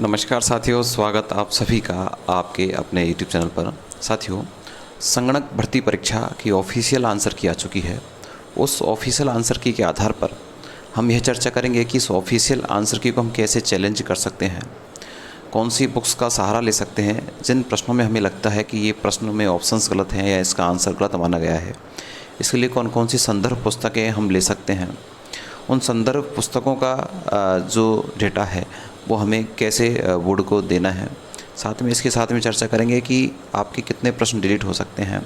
नमस्कार साथियों, स्वागत आप सभी का आपके अपने YouTube चैनल पर। साथियों, संगणक भर्ती परीक्षा की ऑफिशियल आंसर की आ चुकी है। उस ऑफिशियल आंसर की के आधार पर हम यह चर्चा करेंगे कि इस ऑफिशियल आंसर की को हम कैसे चैलेंज कर सकते हैं, कौन सी बुक्स का सहारा ले सकते हैं जिन प्रश्नों में हमें लगता है कि ये प्रश्न में ऑप्शंस गलत हैं या इसका आंसर गलत माना गया है। इसके लिए कौन कौन सी संदर्भ पुस्तकें हम ले सकते हैं, उन संदर्भ पुस्तकों का जो डेटा है वो हमें कैसे बोर्ड को देना है। साथ में इसके साथ में चर्चा करेंगे कि आपके कितने प्रश्न डिलीट हो सकते हैं,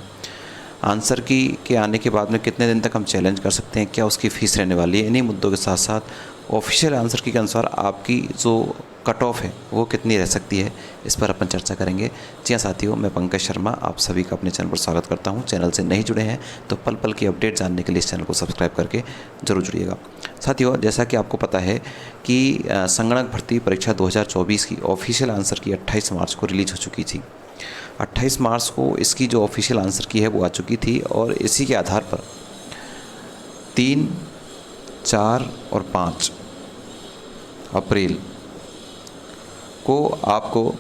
आंसर की के आने के बाद में कितने दिन तक हम चैलेंज कर सकते हैं, क्या उसकी फ़ीस रहने वाली है। इन्हीं मुद्दों के साथ साथ ऑफिशियल आंसर की के अनुसार आपकी जो कट ऑफ है वो कितनी रह सकती है, इस पर अपन चर्चा करेंगे। जी हाँ साथियों, मैं पंकज शर्मा आप सभी का अपने चैनल पर स्वागत करता हूँ। चैनल से नहीं जुड़े हैं तो पल पल की अपडेट जानने के लिए इस चैनल को सब्सक्राइब करके ज़रूर जुड़िएगा। साथियों, जैसा कि आपको पता है कि संगणक भर्ती परीक्षा 2024 की ऑफिशियल आंसर की 28 मार्च को रिलीज़ हो चुकी थी। 28 मार्च को इसकी जो ऑफिशियल आंसर की है वो आ चुकी थी और इसी के आधार पर 3, 4 और 5 अप्रैल को आपको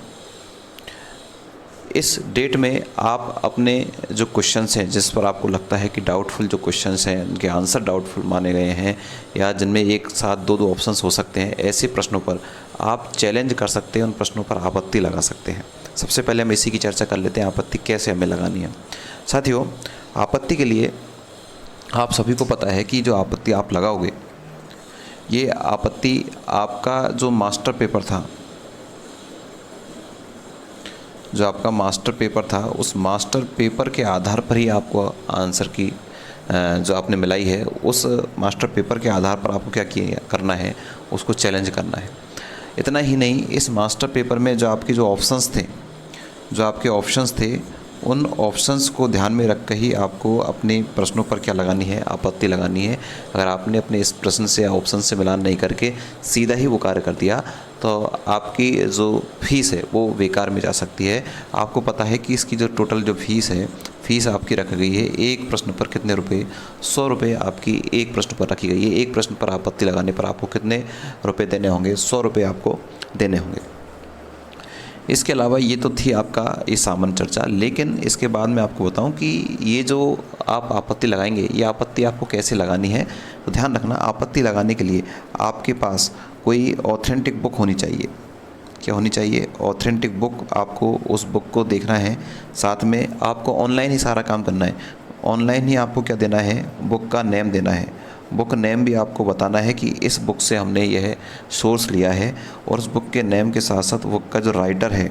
इस डेट में आप अपने जो क्वेश्चंस हैं जिस पर आपको लगता है कि डाउटफुल जो क्वेश्चंस हैं उनके आंसर डाउटफुल माने गए हैं या जिनमें एक साथ दो ऑप्शंस हो सकते हैं, ऐसे प्रश्नों पर आप चैलेंज कर सकते हैं, उन प्रश्नों पर आपत्ति लगा सकते हैं। सबसे पहले हम इसी की चर्चा कर लेते हैं, आपत्ति कैसे हमें लगानी है। साथियों, आपत्ति के लिए आप सभी को पता है कि जो आपत्ति आप लगाओगे, ये आपत्ति आपका जो मास्टर पेपर था, जो आपका मास्टर पेपर था, उस मास्टर पेपर के आधार पर ही आपको आंसर की जो आपने मिलाई है, उस मास्टर पेपर के आधार पर आपको क्या किया करना है, उसको चैलेंज करना है। इतना ही नहीं, इस मास्टर पेपर में जो आपके जो ऑप्शंस थे, जो आपके ऑप्शंस थे, उन ऑप्शंस को ध्यान में रख कर ही आपको अपने प्रश्नों पर क्या लगानी है, आपत्ति लगानी है। अगर आपने अपने इस प्रश्न से ऑप्शन से मिलान नहीं करके सीधा ही वो कार्य कर दिया तो आपकी जो फ़ीस है वो बेकार में जा सकती है। आपको पता है कि इसकी जो टोटल जो फ़ीस है, फ़ीस आपकी रखी गई है एक प्रश्न पर कितने रुपए, 100 रुपये आपकी एक प्रश्न पर रखी गई है। एक प्रश्न पर आपत्ति लगाने पर आपको कितने रुपये देने होंगे, 100 रुपये आपको देने होंगे। इसके अलावा ये तो थी आपका ये सामान्य चर्चा, लेकिन इसके बाद मैं आपको बताऊं कि ये जो आप आपत्ति लगाएंगे, ये आपत्ति आपको कैसे लगानी है। तो ध्यान रखना, आपत्ति लगाने के लिए आपके पास कोई ऑथेंटिक बुक होनी चाहिए। क्या होनी चाहिए? Authentic book. आपको उस बुक को देखना है, साथ में आपको ऑनलाइन ही सारा काम करना है। ऑनलाइन ही आपको क्या देना है, बुक का नेम देना है। बुक नेम भी आपको बताना है कि इस बुक से हमने यह सोर्स लिया है, और उस बुक के नेम के साथ साथ बुक का जो राइटर है,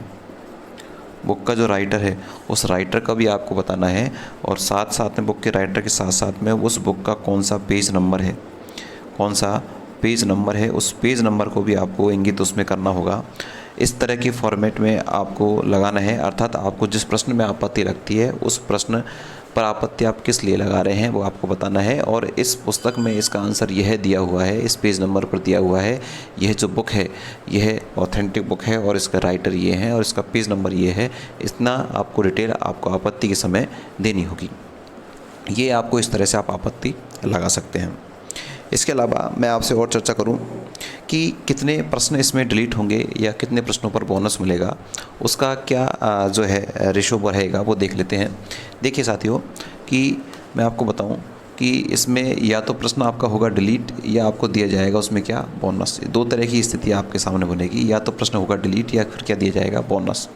बुक का जो राइटर है उस राइटर का भी आपको बताना है। और साथ साथ में बुक के राइटर के साथ साथ में उस बुक का कौन सा पेज नंबर है, कौन सा पेज नंबर है, उस पेज नंबर को भी आपको इंगित उसमें करना होगा। इस तरह के फॉर्मेट में आपको लगाना है। अर्थात आपको जिस प्रश्न में आपत्ति लगती है उस प्रश्न पर आपत्ति आप किस लिए लगा रहे हैं वो आपको बताना है। और इस पुस्तक में इसका आंसर यह दिया हुआ है, इस पेज नंबर पर दिया हुआ है। यह जो बुक है यह ऑथेंटिक बुक है और इसका राइटर ये है और इसका पेज नंबर ये है। इतना आपको डिटेल आपको आपत्ति के समय देनी होगी। ये आपको इस तरह से आप आपत्ति लगा सकते हैं। इसके अलावा मैं आपसे और चर्चा करूं कि कितने प्रश्न इसमें डिलीट होंगे या कितने प्रश्नों पर बोनस मिलेगा, उसका क्या जो है रेशो रहेगा वो देख लेते हैं। देखिए साथियों, कि मैं आपको बताऊं कि इसमें या तो प्रश्न आपका होगा डिलीट या आपको दिया जाएगा उसमें क्या, बोनस। दो तरह की स्थिति आपके सामने बनेगी, या तो प्रश्न होगा डिलीट या फिर क्या दिया जाएगा, बोनस।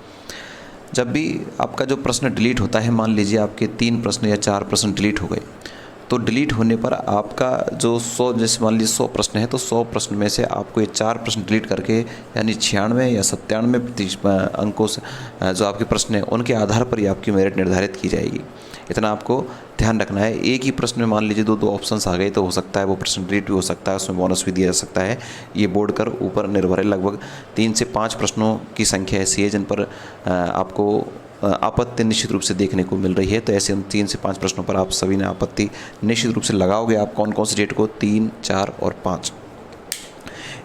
जब भी आपका जो प्रश्न डिलीट होता है, मान लीजिए आपके 3 प्रश्न या 4 प्रश्न डिलीट हो गए, तो डिलीट होने पर आपका जो 100, जैसे मान लीजिए 100 प्रश्न है तो 100 प्रश्न में से आपको ये 4 प्रश्न डिलीट करके, यानी 96 या 97 अंकों से जो आपके प्रश्न हैं उनके आधार पर ही आपकी मेरिट निर्धारित की जाएगी। इतना आपको ध्यान रखना है। एक ही प्रश्न में मान लीजिए 2 ऑप्शंस आ गए तो हो सकता है वो प्रश्न डिलीट भी हो सकता है, उसमें बोनस भी दिया जा सकता है। ये बोर्ड कर ऊपर निर्भर है। लगभग 3 से 5 प्रश्नों की संख्या ऐसी है जिन पर आपको आपत्ति निश्चित रूप से देखने को मिल रही है। तो ऐसे 3 से 5 प्रश्नों पर आप सभी ने आपत्ति निश्चित रूप से लगाओगे। आप कौन कौन से डेट को, 3, 4 और 5।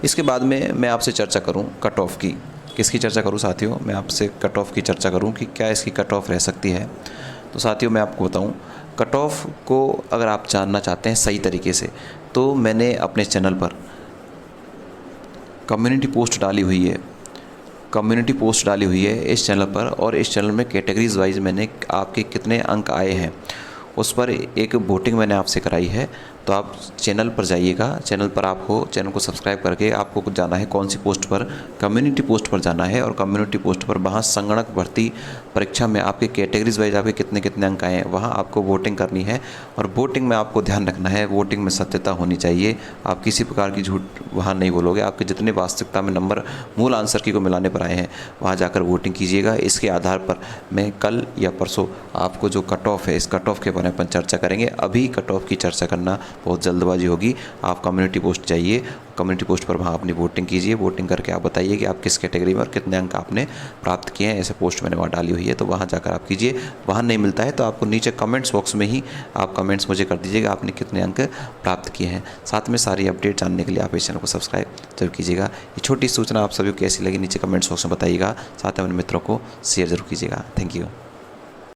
इसके बाद में मैं आपसे चर्चा करूं कट ऑफ की। किसकी चर्चा करूं साथियों? मैं आपसे कट ऑफ की चर्चा करूं कि क्या इसकी कट ऑफ रह सकती है। तो साथियों, मैं आपको बताऊं, कट ऑफ को अगर आप जानना चाहते हैं सही तरीके से, तो मैंने अपने चैनल पर कम्युनिटी पोस्ट डाली हुई है। कम्युनिटी पोस्ट डाली हुई है इस चैनल पर, और इस चैनल में कैटेगरीज वाइज मैंने आपके कितने अंक आए हैं उस पर एक वोटिंग मैंने आपसे कराई है। तो आप चैनल पर जाइएगा, चैनल पर आपको चैनल को सब्सक्राइब करके आपको जाना है कौन सी पोस्ट पर, कम्युनिटी पोस्ट पर जाना है, और कम्युनिटी पोस्ट पर वहाँ संगणक भर्ती परीक्षा में आपके कैटेगरीज वाइज आपके कितने कितने अंक आए हैं वहाँ आपको वोटिंग करनी है। और वोटिंग में आपको ध्यान रखना है, वोटिंग में सत्यता होनी चाहिए, आप किसी प्रकार की झूठ वहाँ नहीं बोलोगे। आपके जितने वास्तविकता में नंबर मूल आंसर की को मिलाने पर आए हैं वहाँ जाकर वोटिंग कीजिएगा। इसके आधार पर मैं कल या परसों आपको जो कट ऑफ है, इस कट ऑफ के बारे में अपन चर्चा करेंगे। अभी कट ऑफ की चर्चा करना बहुत जल्दबाजी होगी। आप कम्युनिटी पोस्ट जाइए, कम्युनिटी पोस्ट पर वहाँ अपनी वोटिंग कीजिए, वोटिंग करके आप बताइए कि आप किस कैटेगरी में और कितने अंक आपने प्राप्त किए हैं। ऐसे पोस्ट मैंने वहाँ डाली हुई है, तो वहाँ जाकर आप कीजिए। वहाँ नहीं मिलता है तो आपको नीचे कमेंट्स बॉक्स में ही आप कमेंट्स मुझे कर दीजिएगा आपने कितने अंक प्राप्त किए हैं। साथ में सारी अपडेट जानने के लिए आप इस चैनल को सब्सक्राइब जरूर कीजिएगा। ये छोटी सूचना आप सभी को कैसी लगी नीचे कमेंट्स बॉक्स में बताइएगा, साथ में अपने मित्रों को शेयर जरूर कीजिएगा। Thank you.